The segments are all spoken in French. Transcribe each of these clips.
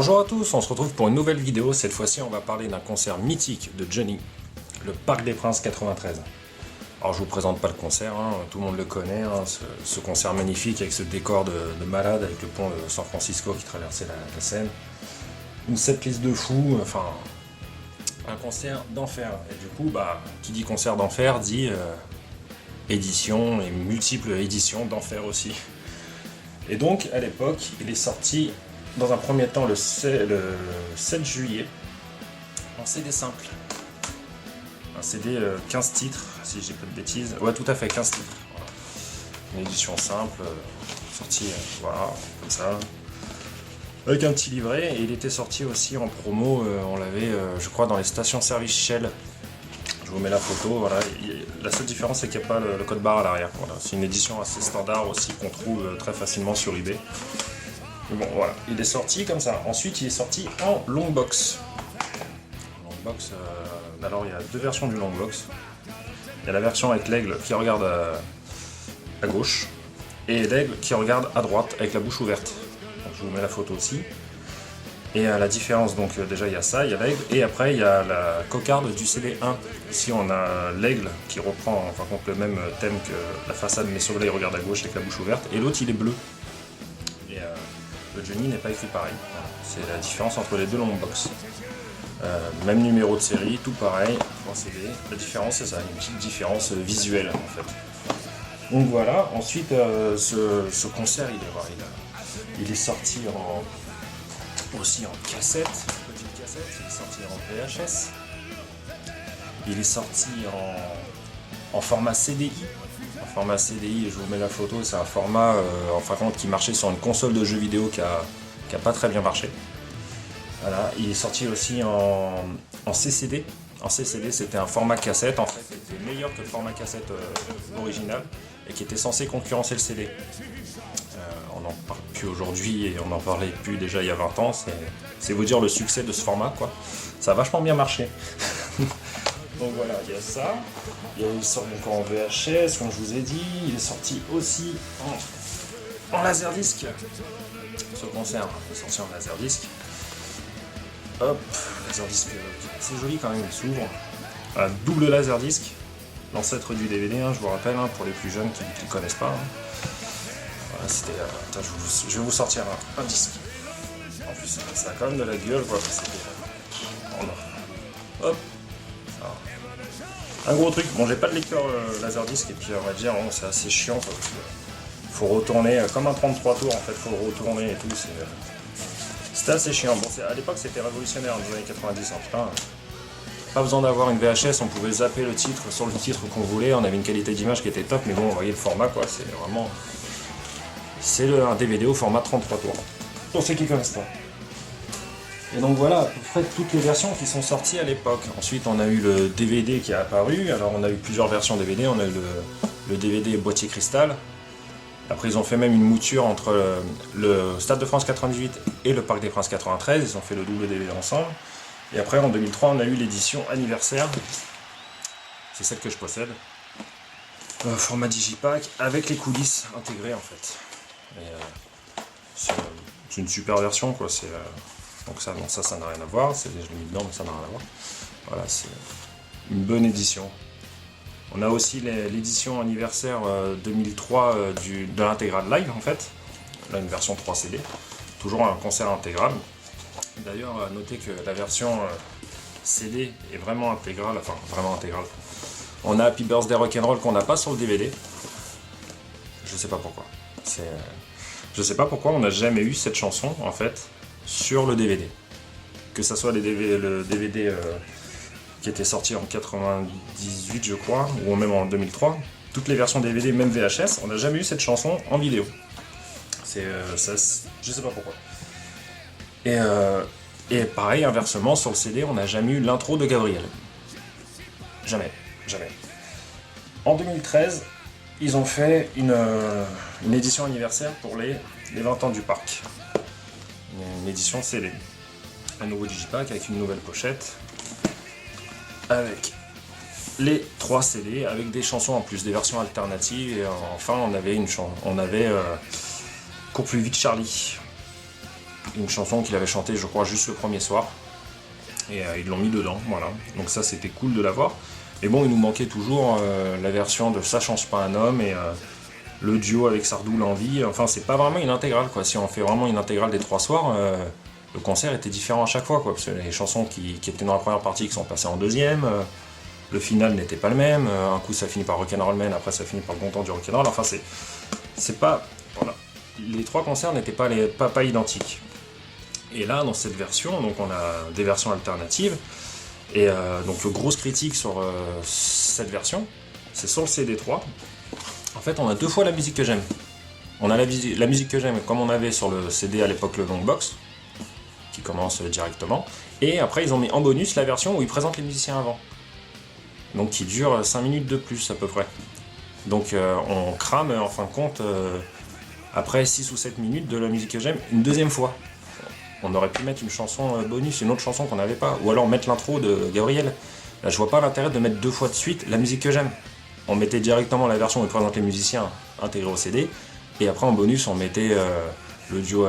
Bonjour à tous, on se retrouve pour une nouvelle vidéo. Cette fois-ci, on va parler d'un concert mythique de Johnny, le Parc des Princes 93. Alors, je vous présente pas le concert, tout le monde le connaît, ce concert magnifique avec ce décor de malade, avec le pont de San Francisco qui traversait la Seine. Une setlist de fou, enfin, un concert d'enfer. Et du coup, qui dit concert d'enfer dit édition et multiples éditions d'enfer aussi. Et donc, à l'époque, il est sorti dans un premier temps le 7 juillet en CD simple. Un CD 15 titres, si j'ai pas de bêtises. Ouais, tout à fait, 15 titres. Voilà. Une édition simple, sortie, voilà, comme ça. Avec un petit livret, et il était sorti aussi en promo, on l'avait, je crois, dans les stations-service Shell. Je vous mets la photo, voilà. La seule différence, c'est qu'il n'y a pas le code barre à l'arrière. Voilà. C'est une édition assez standard aussi, qu'on trouve très facilement sur eBay. Bon, voilà, il est sorti comme ça. Ensuite, il est sorti en long box. Alors, il y a deux versions du long box. Il y a la version avec l'aigle qui regarde à gauche et l'aigle qui regarde à droite avec la bouche ouverte. Donc, je vous mets la photo aussi. Et la différence, donc déjà il y a ça, il y a l'aigle, et après il y a la cocarde du CD1. Ici on a l'aigle qui reprend en fin de compte le même thème que la façade, mais sauf là il regarde à gauche avec la bouche ouverte, et l'autre il est bleu. Et le Johnny n'est pas écrit pareil. Voilà. C'est la différence entre les deux long box. Même numéro de série, tout pareil, en CD. La différence c'est ça, une petite différence visuelle en fait. Donc voilà, ensuite ce concert il est sorti aussi en cassette, petite cassette, il est sorti en VHS, il est sorti en format CDI. En format CDI, je vous mets la photo, c'est un format en fin de compte qui marchait sur une console de jeux vidéo qui a pas très bien marché. Voilà, il est sorti aussi en CCD. En CCD, c'était un format cassette, en fait, qui était meilleur que le format cassette original et qui était censé concurrencer le CD. On n'en parle plus aujourd'hui et on n'en parlait plus déjà il y a 20 ans. C'est vous dire le succès de ce format, quoi. Ça a vachement bien marché. Donc voilà, il y a ça. Il sort encore en VHS, comme je vous ai dit. Il est sorti aussi en laserdisc. Ce concert est sorti en laserdisc. Hop, laserdisc, c'est joli quand même, il s'ouvre. Un double laserdisc, l'ancêtre du DVD, je vous rappelle, pour les plus jeunes qui ne connaissent pas. Voilà, c'était. Je vais vous sortir un disque. En plus, ça a quand même de la gueule, quoi. Hop. Alors, un gros truc. Bon, j'ai pas de lecteur laserdisc, et puis on va dire, c'est assez chiant, quoi, parce que faut retourner, comme un 33 tours, en fait, faut retourner et tout. C'était assez chiant. Bon, à l'époque, c'était révolutionnaire, dans les années 90. Pas besoin d'avoir une VHS, on pouvait zapper le titre sur le titre qu'on voulait. On avait une qualité d'image qui était top, mais bon, vous voyez le format, quoi. C'est vraiment. C'est un DVD au format 33 tours. Pour ceux qui ne connaissent pas. Et donc voilà, à peu près toutes les versions qui sont sorties à l'époque. Ensuite, on a eu le DVD qui est apparu. Alors, on a eu plusieurs versions DVD. On a eu le DVD boîtier cristal. Après, ils ont fait même une mouture entre le Stade de France 98 et le Parc des Princes 93. Ils ont fait le double DVD ensemble. Et après, en 2003, on a eu l'édition anniversaire. C'est celle que je possède. Format Digipack avec les coulisses intégrées en fait. C'est une super version, quoi. Donc ça n'a rien à voir. Je l'ai mis dedans, mais ça n'a rien à voir. Voilà, c'est une bonne édition. On a aussi l'édition anniversaire 2003 de l'intégrale live en fait. Là, une version 3 CD. Toujours un concert intégral. D'ailleurs, notez que la version CD est vraiment intégrale. Enfin, vraiment intégrale. On a Happy Birthday Rock'n'Roll qu'on n'a pas sur le DVD. Je sais pas pourquoi. Je sais pas pourquoi on n'a jamais eu cette chanson en fait sur le DVD. Que ça soit le DVD qui était sorti en 98 je crois, ou même en 2003. Toutes les versions DVD, même VHS, on n'a jamais eu cette chanson en vidéo. Je sais pas pourquoi. Et pareil, inversement, sur le CD, on n'a jamais eu l'intro de Gabriel. Jamais. En 2013, ils ont fait une édition anniversaire pour les 20 ans du parc. Une édition CD. Un nouveau digipack avec une nouvelle pochette. Avec les 3 CD, avec des chansons en plus, des versions alternatives. Et enfin, on avait Cours plus vite Charlie. une chanson qu'il avait chantée, je crois, juste le premier soir. Et ils l'ont mis dedans, voilà. Donc ça, c'était cool de l'avoir. Mais bon, il nous manquait toujours la version de Ça change pas un homme et le duo avec Sardou, L'Envie. Enfin, c'est pas vraiment une intégrale, quoi. Si on fait vraiment une intégrale des 3 soirs, le concert était différent à chaque fois, quoi. Parce que les chansons qui étaient dans la première partie qui sont passées en deuxième, le final n'était pas le même. Un coup, ça finit par Rock'n'Roll Man, après, ça finit par le bon temps du Rock'n'Roll. Enfin, c'est pas... Voilà. Les 3 concerts n'étaient pas identiques. Et là, dans cette version, donc on a des versions alternatives. Et donc le grosse critique sur cette version, c'est sur le CD3. En fait, on a 2 fois la musique que j'aime. On a la musique que j'aime comme on avait sur le CD à l'époque, le Longbox, qui commence directement. Et après, ils ont mis en bonus la version où ils présentent les musiciens avant. Donc qui dure 5 minutes de plus à peu près. Donc on crame en fin de compte, après 6 ou 7 minutes de la musique que j'aime, une deuxième fois. On aurait pu mettre une chanson bonus, une autre chanson qu'on n'avait pas. Ou alors mettre l'intro de Gabriel. Là, je vois pas l'intérêt de mettre 2 fois de suite la musique que j'aime. On mettait directement la version où ils présentent les musiciens intégrée au CD. Et après en bonus, on mettait le duo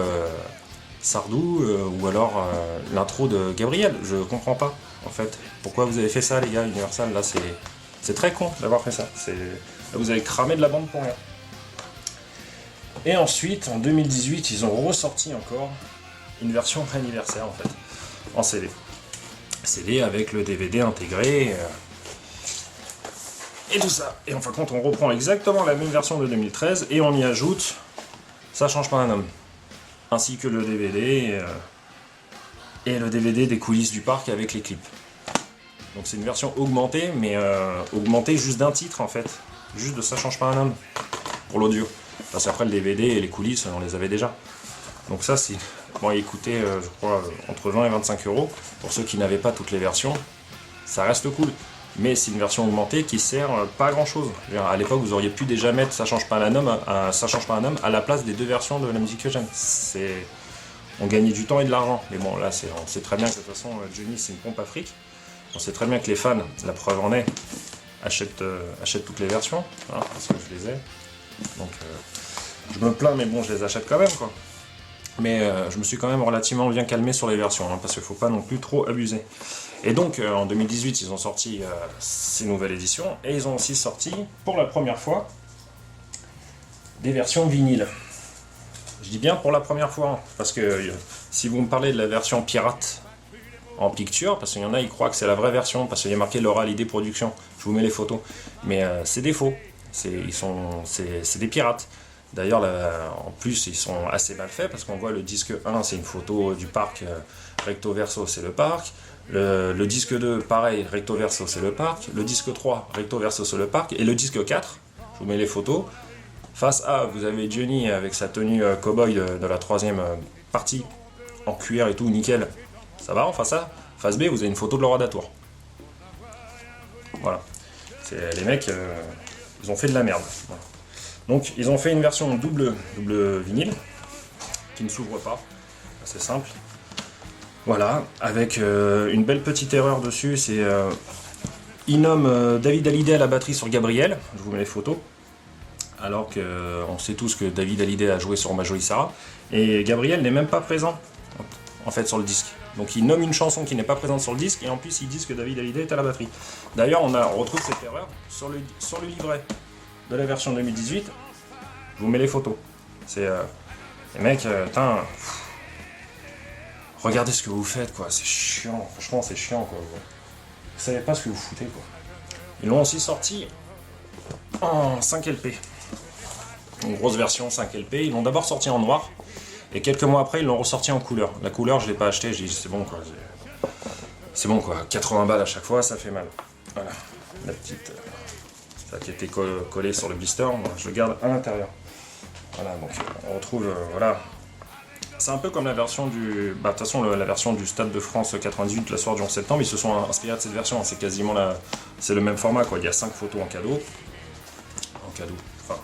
Sardou ou alors l'intro de Gabriel. Je comprends pas, en fait. Pourquoi vous avez fait ça, les gars, Universal? Là, c'est très con d'avoir fait ça. Là, vous avez cramé de la bande pour rien. Et ensuite, en 2018, ils ont ressorti encore une version anniversaire en fait, en CD. CD avec le DVD intégré et tout ça. Et en fin de compte, on reprend exactement la même version de 2013 et on y ajoute Ça change pas un homme, ainsi que le DVD et le DVD des coulisses du parc avec les clips. Donc c'est une version augmentée, mais augmentée juste d'un titre en fait, juste de Ça change pas un homme pour l'audio. Parce qu'après le DVD et les coulisses, on les avait déjà. Donc ça c'est... Bon, écoutez, je crois, entre 20 et 25 euros. Pour ceux qui n'avaient pas toutes les versions, ça reste cool. Mais c'est une version augmentée qui sert pas à grand chose. À l'époque, vous auriez pu déjà mettre Ça change pas un homme à la place des 2 versions de la musique que j'aime. On gagnait du temps et de l'argent. Mais bon, là, on sait très bien que de toute façon, Johnny, c'est une pompe à fric. On sait très bien que les fans, la preuve en est, achètent toutes les versions, hein, parce que je les ai. Donc, je me plains, mais bon, je les achète quand même, quoi. Mais je me suis quand même relativement bien calmé sur les versions, hein, parce qu'il ne faut pas non plus trop abuser. Et donc en 2018, ils ont sorti ces nouvelles éditions, et ils ont aussi sorti, pour la première fois, des versions vinyles. Je dis bien pour la première fois, hein, parce que si vous me parlez de la version pirate en picture, parce qu'il y en a, ils croient que c'est la vraie version, parce qu'il y a marqué Laura Hallyday Production, je vous mets les photos, mais c'est des faux, c'est des pirates. D'ailleurs, en plus, ils sont assez mal faits parce qu'on voit le disque 1, c'est une photo du parc, recto verso, c'est le parc. Le disque 2, pareil, recto verso, c'est le parc. Le disque 3, recto verso, c'est le parc. Et le disque 4, je vous mets les photos. Face A, vous avez Johnny avec sa tenue cow-boy de la 3e partie, en cuir et tout, nickel. Ça va, en face A. Face B, vous avez une photo de Laura Datour. Voilà. Les mecs, ils ont fait de la merde. Voilà. Donc ils ont fait une version double vinyle qui ne s'ouvre pas, c'est simple. Voilà, avec une belle petite erreur dessus, c'est ils nomment David Hallyday à la batterie sur Gabriel, je vous mets les photos, alors qu'on sait tous que David Hallyday a joué sur Ma Jolie Sarah, et Gabriel n'est même pas présent en fait sur le disque. Donc ils nomment une chanson qui n'est pas présente sur le disque, et en plus ils disent que David Hallyday est à la batterie. D'ailleurs on retrouve cette erreur sur le livret de la version 2018, je vous mets les photos. C'est les mecs, regardez ce que vous faites, quoi. C'est chiant, franchement, c'est chiant, quoi. Vous savez pas ce que vous foutez, quoi. Ils l'ont aussi sorti en 5 LP, une grosse version 5 LP. Ils l'ont d'abord sorti en noir, et quelques mois après, ils l'ont ressorti en couleur. La couleur, je l'ai pas acheté. J'ai dit c'est bon, quoi. C'est bon, quoi. 80 balles à chaque fois, ça fait mal. Voilà, la petite. Qui était collé sur le blister, moi, je le garde à l'intérieur. Voilà, donc on retrouve, voilà. C'est un peu comme la version du... Bah, de toute façon, la version du Stade de France 98, la soirée du 11 septembre, ils se sont inspirés de cette version, hein. C'est quasiment c'est le même format, quoi. Il y a 5 photos en cadeau. En cadeau, enfin,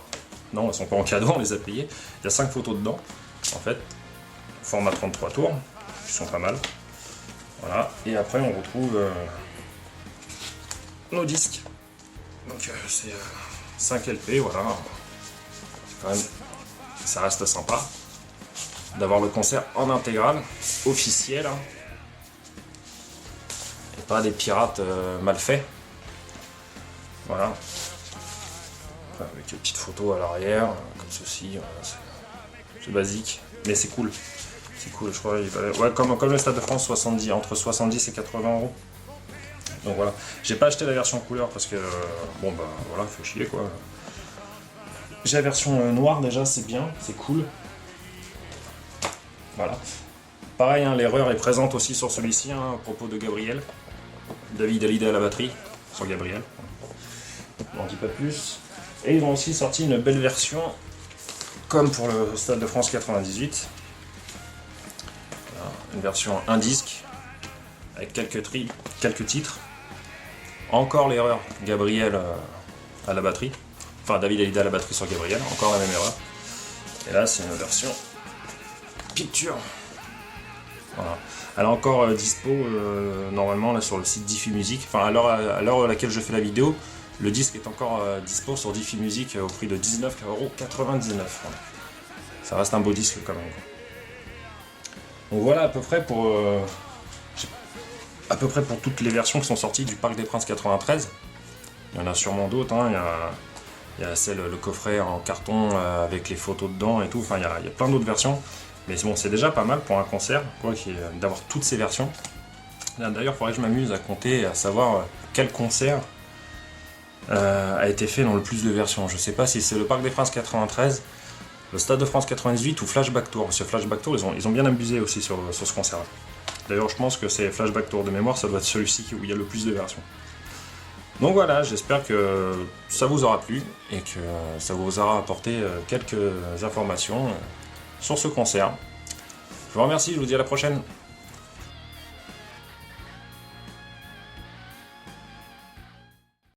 non, elles sont pas en cadeau, on les a payées. Il y a 5 photos dedans, en fait. Format 33 tours, qui sont pas mal. Voilà, et après on retrouve nos disques. Donc c'est 5 LP, voilà. Quand même, ça reste sympa. d'avoir le concert en intégrale, officiel, hein, et pas des pirates mal faits. Voilà. Enfin, avec une petite photo à l'arrière, comme ceci, voilà, c'est basique, mais c'est cool. C'est cool, je crois. Ouais, comme le Stade de France, 70, entre 70 et 80 euros. Donc voilà. J'ai pas acheté la version couleur parce que, bon bah voilà, faut chier quoi. J'ai la version noire déjà, c'est bien, c'est cool. Voilà. Pareil, hein, l'erreur est présente aussi sur celui-ci, hein, à propos de Gabriel. David Hallyday à la batterie, sur Gabriel. Je n'en dis pas plus. Et ils ont aussi sorti une belle version, comme pour le Stade de France 98. Voilà, une version un disque, avec quelques titres. Encore l'erreur, Gabriel à la batterie. Enfin, David Hallyday à la batterie sur Gabriel, encore la même erreur. Et là, c'est une version picture. Voilà. Elle est encore dispo normalement là, sur le site Diffie Music. Enfin, à l'heure à laquelle je fais la vidéo, le disque est encore dispo sur Diffie Music au prix de 19,99 €. Voilà. Ça reste un beau disque quand même. Donc voilà à peu près pour toutes les versions qui sont sorties du Parc des Princes 93. Il y en a sûrement d'autres. Hein. Il y a le coffret en carton avec les photos dedans et tout. Enfin, il y a plein d'autres versions. Mais bon, c'est déjà pas mal pour un concert, d'avoir toutes ces versions. D'ailleurs, il faudrait que je m'amuse à compter, à savoir quel concert a été fait dans le plus de versions. Je sais pas si c'est le Parc des Princes 93, le Stade de France 98 ou Flashback Tour. Parce que Flashback Tour, ils ont bien abusé aussi sur ce concert-là. D'ailleurs, je pense que c'est Flashback Tour de mémoire, ça doit être celui-ci où il y a le plus de versions. Donc voilà, j'espère que ça vous aura plu et que ça vous aura apporté quelques informations sur ce concert. Je vous remercie, je vous dis à la prochaine.